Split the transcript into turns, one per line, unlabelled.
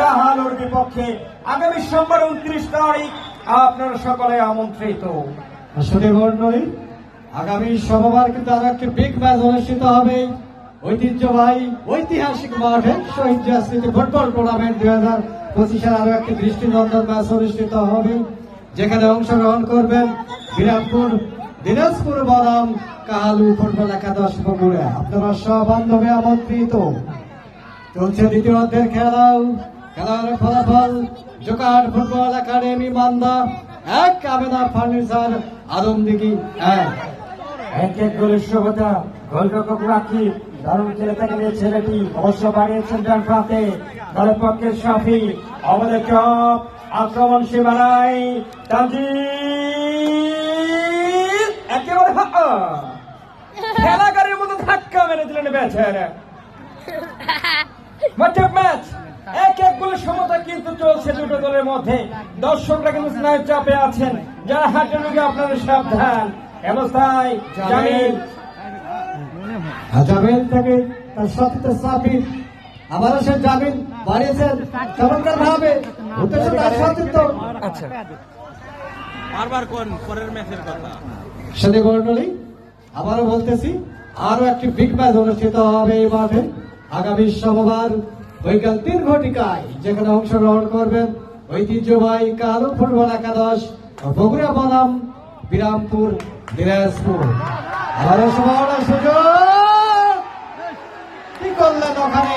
কাহালুর বিপক্ষে আগামী সোমবার 29 তারিখ আপনারা সকলে আমন্ত্রিত।
আসলে মন্ডলী, আগামী সোমবার কিন্তু আরো একটি বিগ ম্যাচ অনুষ্ঠিত হবে ঐতিহ্যবাহী ঐতিহাসিক মাঠে শহীদ জাসপ্রীতি ফুটবল টুর্নামেন্ট 2025 আরো একটি দৃষ্টিনন্দন ম্যাচ অনুষ্ঠিত হবে, যেখানে অংশগ্রহণ করবেন বিরামপুর, দিনাজপুর বনাম কাহালু ফুটবল একাদশ বগুড়া। আপনারা সব বান্ধবে আমন্ত্রিত। চলছে দ্বিতীয় অর্ধের খেলার ফলাফল: Joker football academy Manda 1, Abeda furniture Adamdighi 1।
এক গোলের শুভতা গোলরক্ষক রাখি দারুণ খেলে থাকেন এই ছেলেটি, অবশ্য বাড়িয়েছেন ডান প্রান্তে দলের পক্ষে শাফি। আমাদের চপ আক্রমণ সীমানায় তানজিল একেবারে খেলাগারের মতো ধাক্কা মেরে দিলেন বেচারা। ম্যাচ 1-1 গোলের সমতা কিন্তু চলছে দুটো দলের মধ্যে। দর্শকরা কিন্তু স্নায়ু চাপে আছেন, যারা হাটের রোগে আপনারা সাবধান। অবস্থায়
জামিল থেকে তার সাথে সাবির, আবারও সে জামিল বাড়িয়েছেন চমৎকার ভাবে, উদ্দেশ্য তার সতীর্থ।
আচ্ছা, বারবার কোন পরের ম্যাচের কথা
সাথে মন্ডলী, আবারও বলতেছি আরো একটি বিগ ম্যাচ অনুষ্ঠিত হবে এই মাঠে আগামী সোমবার বৈকাল 3 ঘটিকায়, যেখানে অংশগ্রহণ করবেন ঐতিহ্যবাহী কাহালু ফুটবল একাদশ বগুড়া বনাম বিরামপুর দিনাজপুর। আবারও সম্ভাবনার সুযোগ, কি করলেন ওখানে